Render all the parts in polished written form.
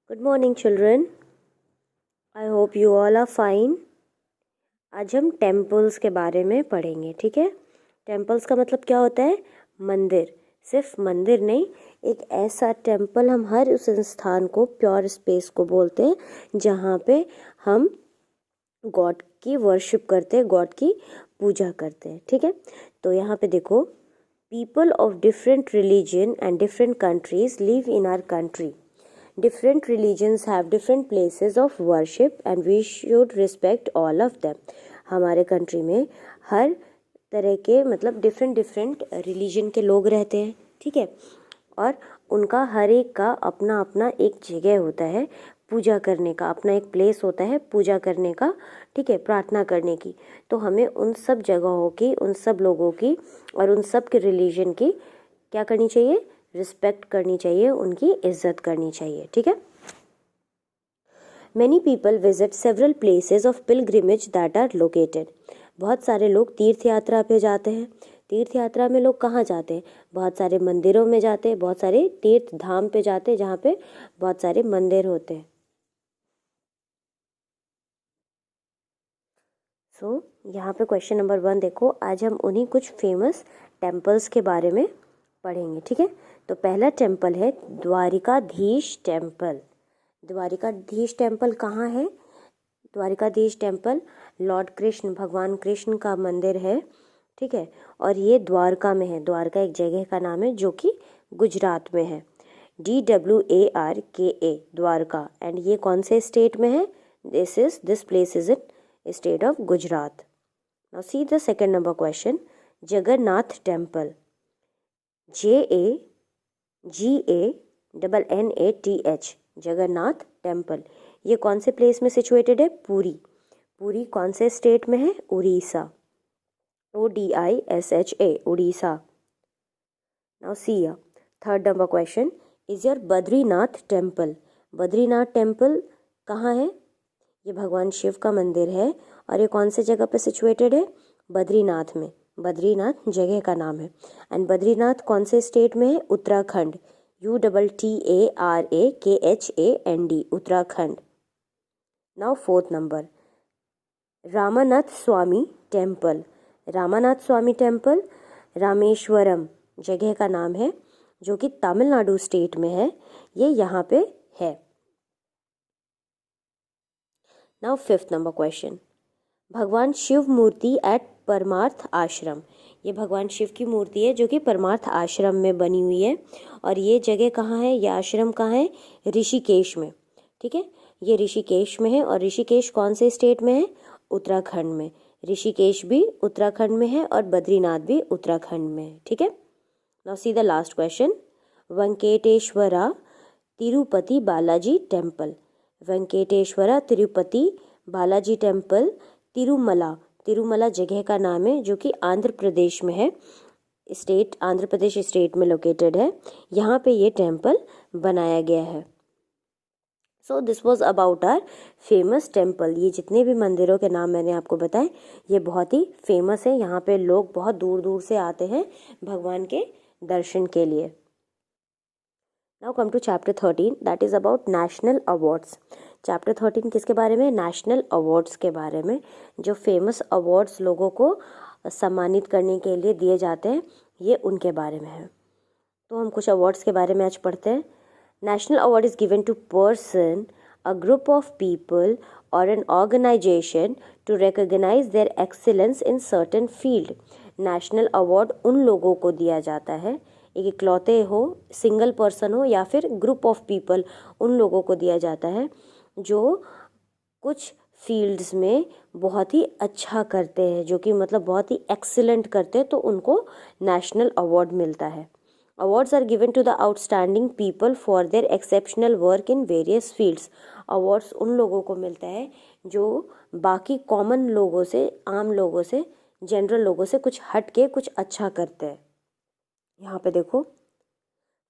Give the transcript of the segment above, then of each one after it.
Good morning children, I hope you all are fine. आज हम temples के बारे में पढ़ेंगे, ठीक है। टेम्पल्स का मतलब क्या होता है? मंदिर। सिर्फ मंदिर नहीं, एक ऐसा टेम्पल, हम हर उस स्थान को, प्योर स्पेस को बोलते हैं जहाँ पे हम गॉड की वर्शिप करते हैं, गॉड की पूजा करते हैं, ठीक है। तो यहाँ पे देखो, people of different religion and different countries live in our country. Different religions have different places of worship and we should respect all of them. हमारे कंट्री में हर तरह के मतलब डिफरेंट रिलीजन के लोग रहते हैं, ठीक है। और उनका हर एक का अपना अपना एक जगह होता है पूजा करने का, अपना एक प्लेस होता है पूजा करने का, ठीक है, प्रार्थना करने की। तो हमें उन सब जगहों की, उन सब लोगों की और उन सब के रिलीजन की क्या करनी चाहिए? रिस्पेक्ट करनी चाहिए, उनकी इज्जत करनी चाहिए, ठीक है। Many people visit several places of pilgrimage that are located. बहुत सारे लोग तीर्थ यात्रा पे जाते हैं। तीर्थ यात्रा में लोग कहाँ जाते हैं? बहुत सारे मंदिरों में जाते हैं, बहुत सारे तीर्थ धाम पे जाते हैं जहाँ पे बहुत सारे मंदिर होते हैं। यहाँ पे क्वेश्चन नंबर 1 देखो, आज हम उन्हीं कुछ फेमस टेम्पल्स के बारे में पढ़ेंगे, ठीक है। तो पहला टेम्पल है द्वारिकाधीश टेम्पल। द्वारिकाधीश टेम्पल कहाँ है? द्वारिकाधीश टेम्पल लॉर्ड कृष्ण, भगवान कृष्ण का मंदिर है, ठीक है। और ये द्वारका में है। द्वारका एक जगह का नाम है जो कि गुजरात में है। DWARKA, द्वारका। एंड ये कौन से स्टेट में है? This place is in state of Gujarat. Now see the second number question, Jagannath temple. JAGANNATH, Jagannath temple. ये कौन से प्लेस में सिचुएटेड है? पुरी। पुरी कौन से स्टेट में है? Orissa. ODISHA, Orissa. Now see third number question, is your Badrinath temple. Badrinath temple कहाँ है? ये भगवान शिव का मंदिर है और ये कौन से जगह पे सिचुएटेड है? बद्रीनाथ में। बद्रीनाथ जगह का नाम है। एंड बद्रीनाथ कौन से स्टेट में है? Uttarakhand. UTTARAKHAND, Uttarakhand. Now fourth number, Ramanatha Swami temple. Ramanatha Swami temple Rameswaram जगह का नाम है जो कि तमिलनाडु स्टेट में है। ये यहाँ पे है। नाउ फिफ्थ नंबर क्वेश्चन, भगवान शिव मूर्ति एट परमार्थ आश्रम। ये भगवान शिव की मूर्ति है जो कि परमार्थ आश्रम में बनी हुई है। और ये जगह कहाँ है? ये आश्रम कहाँ है? ऋषिकेश में, ठीक है। ये ऋषिकेश में है। और ऋषिकेश कौन से स्टेट में है? उत्तराखंड में। ऋषिकेश भी उत्तराखंड में है और बद्रीनाथ भी उत्तराखंड में है, ठीक है। Now see the last question, Venkateshwara Tirupati Balaji temple. Venkateshwara Tirupati Balaji temple Tirumala, Tirumala जगह का नाम है जो कि आंध्र प्रदेश में है। स्टेट आंध्र प्रदेश स्टेट में लोकेटेड है। यहाँ पे ये टेम्पल बनाया गया है। So this was about our famous temple. ये जितने भी मंदिरों के नाम मैंने आपको बताए ये बहुत ही फेमस है। यहाँ पे लोग बहुत दूर दूर से आते हैं भगवान के दर्शन के लिए। Now come to chapter 13, that is about national awards. Chapter 13 किसके बारे में? नेशनल अवार्ड्स के बारे में। जो फेमस अवार्ड्स लोगों को सम्मानित करने के लिए दिए जाते हैं, ये उनके बारे में है। तो हम कुछ अवार्ड्स के बारे में आज पढ़ते हैं। National award is given to person, a group of people और an organization to recognize their excellence in certain field. National award उन लोगों को दिया जाता है, एक इकलौते हो, सिंगल पर्सन हो या फिर ग्रुप ऑफ पीपल, उन लोगों को दिया जाता है जो कुछ फील्ड्स में बहुत ही अच्छा करते हैं, जो कि मतलब बहुत ही एक्सीलेंट करते हैं, तो उनको नेशनल अवार्ड मिलता है। Awards are given to the outstanding people for their exceptional work in various fields. Awards उन लोगों को मिलता है जो बाकी कॉमन लोगों से, आम लोगों से, जनरल लोगों से कुछ हट के कुछ अच्छा करते हैं। यहाँ पे देखो,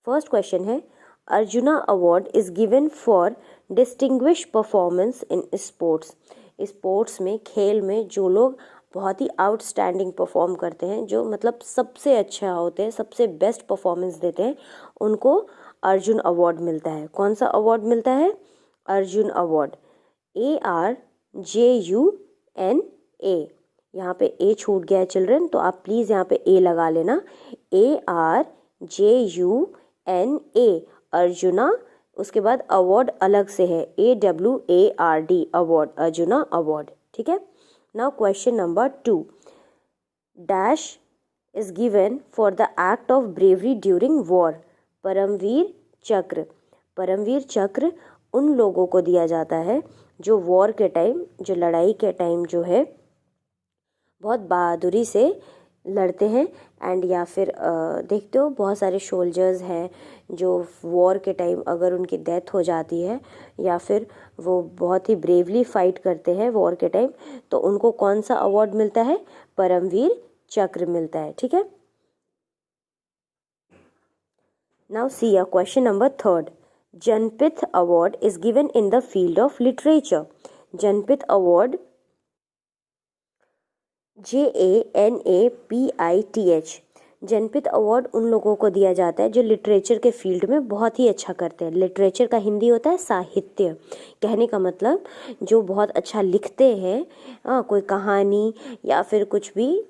फर्स्ट क्वेश्चन है, arjuna award is given for distinguish performance in sports. Sports में, खेल में जो लोग बहुत ही आउटस्टैंडिंग परफॉर्म करते हैं, जो मतलब सबसे अच्छा होते हैं, सबसे बेस्ट परफॉर्मेंस देते हैं, उनको अर्जुन अवार्ड मिलता है। कौन सा अवार्ड मिलता है? अर्जुन अवार्ड। ARJUNA, यहाँ पे ए छूट गया है चिल्ड्रन, तो आप प्लीज़ यहाँ पे ए लगा लेना। ARJUNA, अर्जुना। उसके बाद अवार्ड अलग से है, AWARD, अवार्ड, अर्जुना अवार्ड। ठीक है। Now question number 2, dash is given for the act of bravery during war. Paramvir Chakra. Paramvir चक्र उन लोगों को दिया जाता है जो वॉर के टाइम, जो लड़ाई के टाइम जो है बहुत बहादुरी से लड़ते हैं। एंड या फिर देखते हो बहुत सारे सोल्जर्स हैं जो वॉर के टाइम अगर उनकी डेथ हो जाती है या फिर वो बहुत ही ब्रेवली फाइट करते हैं वॉर के टाइम, तो उनको कौन सा अवार्ड मिलता है? परमवीर चक्र मिलता है। ठीक है। Now C question number 3, Jnanpith award is given in the field of literature. Jnanpith award, JANAPITH, Jnanpith award उन लोगों को दिया जाता है जो लिटरेचर के फील्ड में बहुत ही अच्छा करते हैं। लिटरेचर का हिंदी होता है साहित्य। कहने का मतलब जो बहुत अच्छा लिखते हैं, कोई कहानी या फिर कुछ भी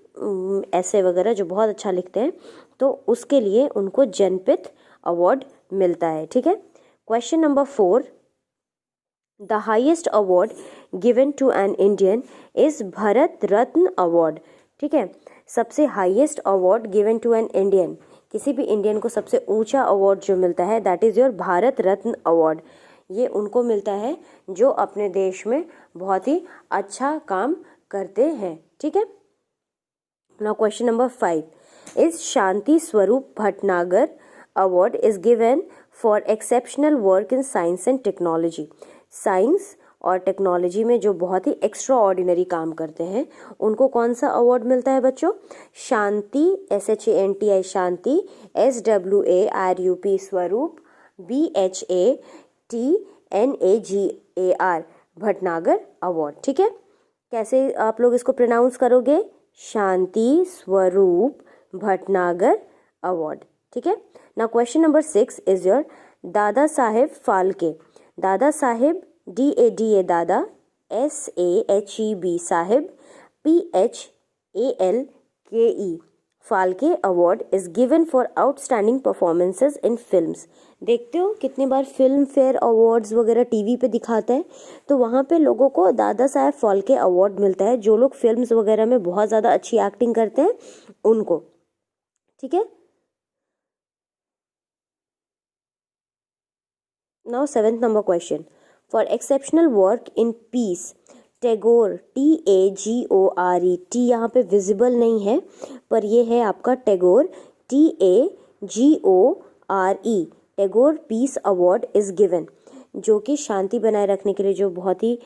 ऐसे वगैरह जो बहुत अच्छा लिखते हैं, तो उसके लिए उनको जनपिथ अवार्ड मिलता है। ठीक है। Question number 4, the highest award given to an Indian is Bharat Ratna award. ठीक है। सबसे highest award given to an Indian, किसी भी इंडियन को सबसे ऊंचा अवार्ड जो मिलता है that is your Bharat Ratna award. ये उनको मिलता है जो अपने देश में बहुत ही अच्छा काम करते हैं। ठीक है। Now question number 5, is Shanti Swarup Bhatnagar award is given for exceptional work in science and technology. Science और टेक्नोलॉजी में जो बहुत ही एक्स्ट्रा ऑर्डिनरी काम करते हैं उनको कौन सा अवार्ड मिलता है बच्चों? शांति, SHANTI शांति, SWARUP स्वरूप, BHATNAGAR भटनागर अवार्ड। ठीक है। कैसे आप लोग इसको प्रोनाउंस करोगे? शांति स्वरूप भटनागर अवार्ड। ठीक है। Now question number 6 is your Dada Saheb Phalke. Dada Saheb, DADA Dada, SAHEB Saheb, PHALKE Phalke award is given for outstanding performances in films. देखते हो कितनी बार फिल्म फेयर अवार्ड्स वगैरह टीवी पे दिखाता है, तो वहाँ पे लोगों को दादा साहेब फाल्के अवार्ड मिलता है जो लोग फिल्म्स वगैरह में बहुत ज़्यादा अच्छी एक्टिंग करते हैं उनको। ठीक है। Now 7th number question, for exceptional work in peace Tagore, TAGORE, T यहाँ पे विजिबल नहीं है पर ये है आपका Tagore, TAGORE, Tagore peace award is given, जो कि शांति बनाए रखने के लिए जो बहुत ही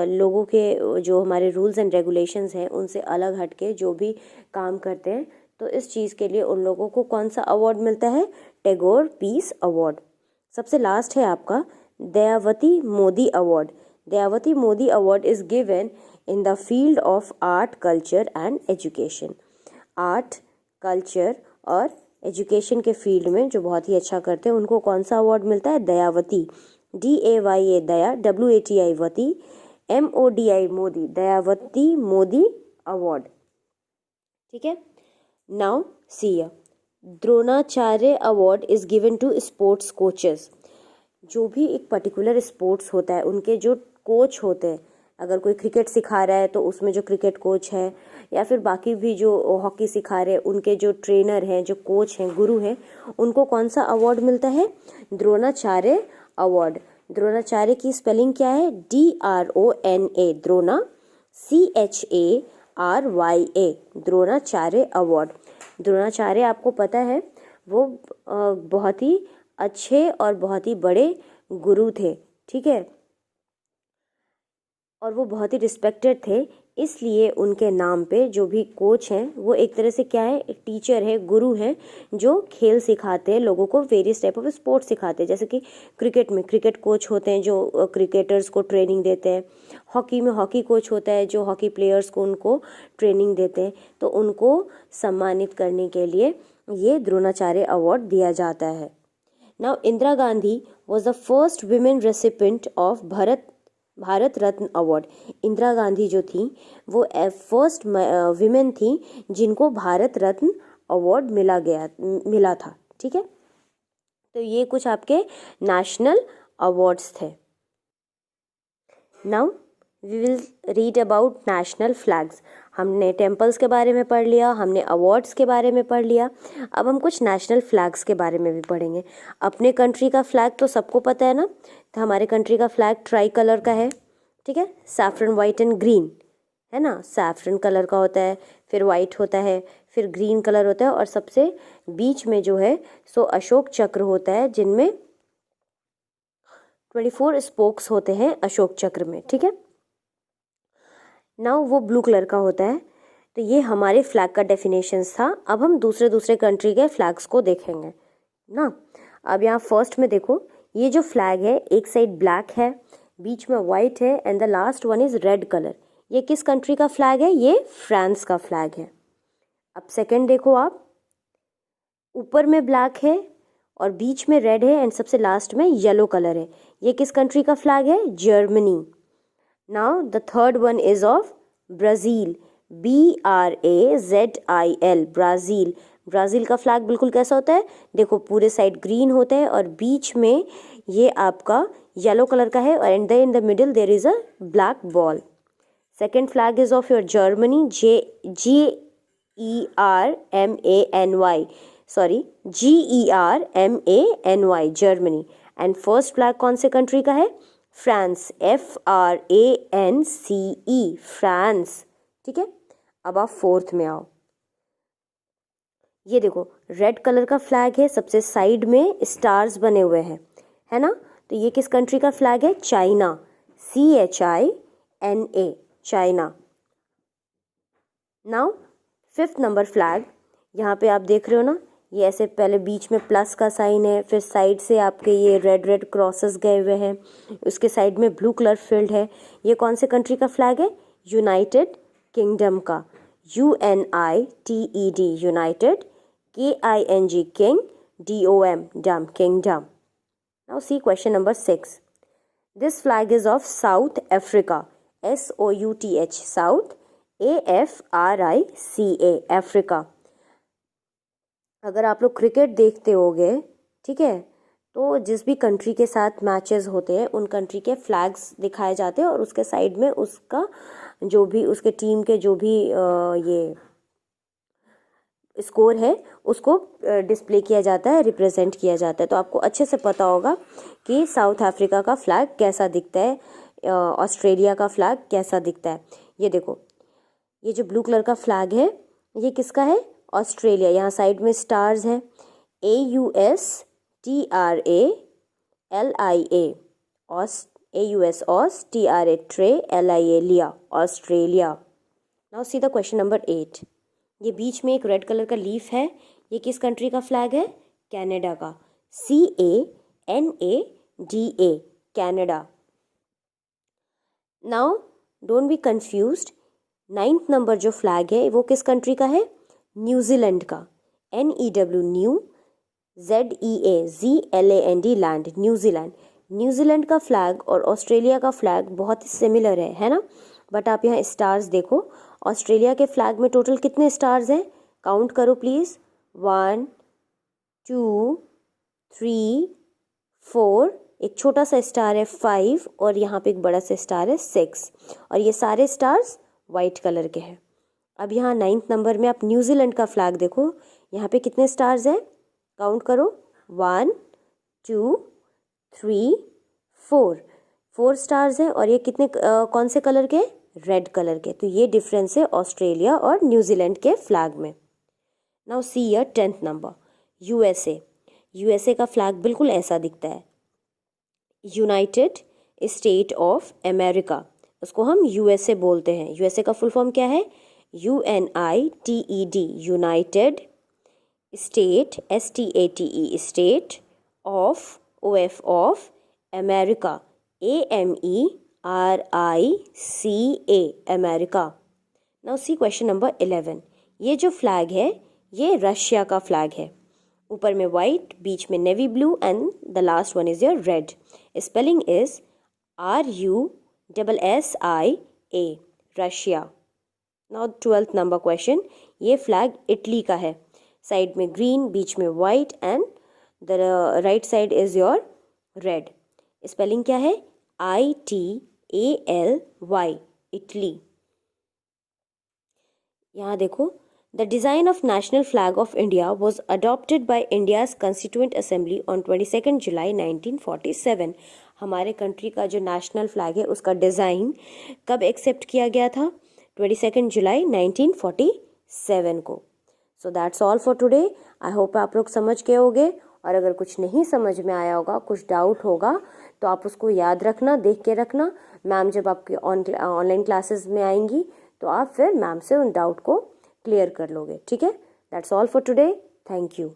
लोगों के जो हमारे रूल्स एंड रेगुलेशंस हैं उनसे अलग हटके जो भी काम करते हैं, तो इस चीज़ के लिए उन लोगों को कौन सा अवार्ड मिलता है? Tagore peace award. सबसे लास्ट है आपका Dayawati Modi award. Dayawati Modi award is given in the field of art, culture and education. Art, culture और एजुकेशन के फील्ड में जो बहुत ही अच्छा करते हैं उनको कौन सा अवार्ड मिलता है? Dayawati, DAYA Daya, WATI vati, MODI Modi, Dayawati Modi award. ठीक है। Now see Dronacharya award is given to sports coaches. जो भी एक पर्टिकुलर स्पोर्ट्स होता है उनके जो कोच होते हैं, अगर कोई क्रिकेट सिखा रहा है तो उसमें जो क्रिकेट कोच है या फिर बाकी भी जो हॉकी सिखा रहे हैं उनके जो ट्रेनर हैं, जो कोच हैं, गुरु हैं, उनको कौन सा अवार्ड मिलता है? द्रोणाचार्य अवार्ड। द्रोणाचार्य की स्पेलिंग क्या है? DRONA, Drona, CHARYA, Dronacharya award. Dronacharya आपको पता है वो बहुत ही अच्छे और बहुत ही बड़े गुरु थे। ठीक है। और वो बहुत ही रिस्पेक्टेड थे, इसलिए उनके नाम पे जो भी कोच हैं वो एक तरह से क्या है? एक टीचर है, गुरु हैं जो खेल सिखाते हैं लोगों को, वेरियस टाइप ऑफ स्पोर्ट्स सिखाते हैं। जैसे कि क्रिकेट में क्रिकेट कोच होते हैं जो क्रिकेटर्स को ट्रेनिंग देते हैं, हॉकी में हॉकी कोच होता है जो हॉकी प्लेयर्स को उनको ट्रेनिंग देते हैं, तो उनको सम्मानित करने के लिए ये द्रोणाचार्य अवार्ड दिया जाता है। Now Indira Gandhi was the first women recipient of Bharat Ratna award. Indira Gandhi जो थी वो फर्स्ट विमेन थी जिनको भारत रत्न अवार्ड मिला था। ठीक है, तो ये कुछ आपके नेशनल अवार्ड्स थे। Now we will read about national flags. हमने टेम्पल्स के बारे में पढ़ लिया, हमने अवार्ड्स के बारे में पढ़ लिया, अब हम कुछ नेशनल फ्लैग्स के बारे में भी पढ़ेंगे। अपने कंट्री का फ्लैग तो सबको पता है ना, तो हमारे कंट्री का फ्लैग ट्राई कलर का है। ठीक है, सैफरन वाइट एंड ग्रीन है ना, सैफरन कलर का होता है, फिर वाइट होता है, फिर ग्रीन कलर होता है, और सबसे बीच में जो है सो अशोक चक्र होता है, जिनमें 24 स्पोक्स होते हैं अशोक चक्र में। ठीक है, नाउ वो ब्लू कलर का होता है। तो ये हमारे फ्लैग का डेफिनेशंस था। अब हम दूसरे कंट्री के फ्लैग्स को देखेंगे ना। अब यहाँ फर्स्ट में देखो, ये जो फ्लैग है एक साइड ब्लैक है, बीच में वाइट है, and the last one is red colour. ये किस कंट्री का फ्लैग है? ये फ्रांस का फ्लैग है। अब सेकंड देखो आप, ऊपर में ब्लैक है और बीच में रेड है एंड सबसे लास्ट में येलो कलर है। ये किस कंट्री का फ्लैग है? Germany. Now the third one is of Brazil, BRAZIL, Brazil. Brazil का फ्लैग बिल्कुल कैसा होता है? देखो पूरे साइड ग्रीन होता है और बीच में ये आपका येलो कलर का है, और in the middle there is a black ball. Second flag is of your Germany, GERMANY, Germany. And first flag कौन से कंट्री का है? France, FRANCE, France. ठीक है, अब आप फोर्थ में आओ। ये देखो रेड कलर का फ्लैग है, सबसे साइड में स्टार्स बने हुए हैं, है ना। तो ये किस कंट्री का फ्लैग है? China, CHINA, China. Now fifth number flag, यहाँ पे आप देख रहे हो ना, ये ऐसे पहले बीच में प्लस का साइन है, फिर साइड से आपके ये रेड क्रॉसेस गए हुए हैं, उसके साइड में ब्लू कलर फिल्ड है। ये कौन से कंट्री का फ्लैग है? यूनाइटेड किंगडम का, UNITED, United, KING, king, DOM, डम, kingdom. Now C question number 6। This flag is of south Africa, SOUTH, south, AFRICA, Africa. अगर आप लोग क्रिकेट देखते होगे, ठीक है, तो जिस भी कंट्री के साथ मैचेस होते हैं उन कंट्री के फ्लैग्स दिखाए जाते हैं, और उसके साइड में उसका जो भी उसके टीम के जो भी ये स्कोर है उसको डिस्प्ले किया जाता है, रिप्रेजेंट किया जाता है। तो आपको अच्छे से पता होगा कि साउथ अफ्रीका का फ्लैग कैसा दिखता है, ऑस्ट्रेलिया का फ्लैग कैसा दिखता है। ये देखो, ये जो ब्लू कलर का फ्लैग है ये किसका है? ऑस्ट्रेलिया। यहाँ साइड में स्टार्स है, AUSTRALIA, AUS, ऑस, TRA, tray, LIA, लिया, Australia. Now see the question number 8। ये बीच में एक रेड कलर का लीफ है, ये किस कंट्री का फ्लैग है? कनाडा का, CANADA, Canada. Now don't be confused, 9th number जो फ्लैग है वो किस कंट्री का है? न्यूजीलैंड का, NEW, new, ZEAZLAND, land, New Zealand. New Zealand का फ्लैग और ऑस्ट्रेलिया का फ्लैग बहुत ही सिमिलर है ना। बट आप यहाँ स्टार्स देखो, ऑस्ट्रेलिया के फ्लैग में टोटल कितने स्टार्स हैं? काउंट करो प्लीज़। 1 2 3 4, एक छोटा सा स्टार है 5, और यहाँ पे एक बड़ा सा स्टार है 6, और ये सारे स्टार्स वाइट कलर के हैं। अब यहाँ 9th नंबर में आप न्यूजीलैंड का फ्लैग देखो, यहाँ पे कितने स्टार्स हैं? काउंट करो। 1 2 3 4, 4 स्टार्स हैं, और ये कितने कौन से कलर के? रेड कलर के। तो ये डिफरेंस है ऑस्ट्रेलिया और न्यूजीलैंड के फ्लैग में। नाउ सी यर 10th नंबर, यूएसए का फ्लैग बिल्कुल ऐसा दिखता है, यूनाइटेड स्टेट ऑफ अमेरिका, उसको हम यूएसए बोलते हैं। यूएसए का फुल फॉर्म क्या है? UNITED, United state, STATE, state of, OF, of America, AMERICA, America. Now C question number 11। ये जो फ्लैग है ये रशिया का फ्लैग है, ऊपर में वाइट, बीच में navy blue and the last one is your red. Spelling is RUSSIA, Russia. Now 12th number question. ये फ्लैग इटली का है. साइड में ग्रीन, बीच में white and the right side is your red. Spelling क्या है? ITALY, Italy. यहाँ देखो. The design of national flag of India was adopted by India's Constituent Assembly on 22nd July 1947. हमारे country का जो नेशनल फ्लैग है उसका डिज़ाइन कब एक्सेप्ट किया गया था? 22nd जुलाई 1947 को. So that's all for today. I hope आप लोग समझ गए होगे, और अगर कुछ नहीं समझ में आया होगा, कुछ डाउट होगा, तो आप उसको याद रखना, देख के रखना. मैम जब आपकी ऑनलाइन क्लासेस में आएंगी तो आप फिर मैम से उन डाउट को क्लियर कर लोगे. ठीक है. That's all for today. Thank you.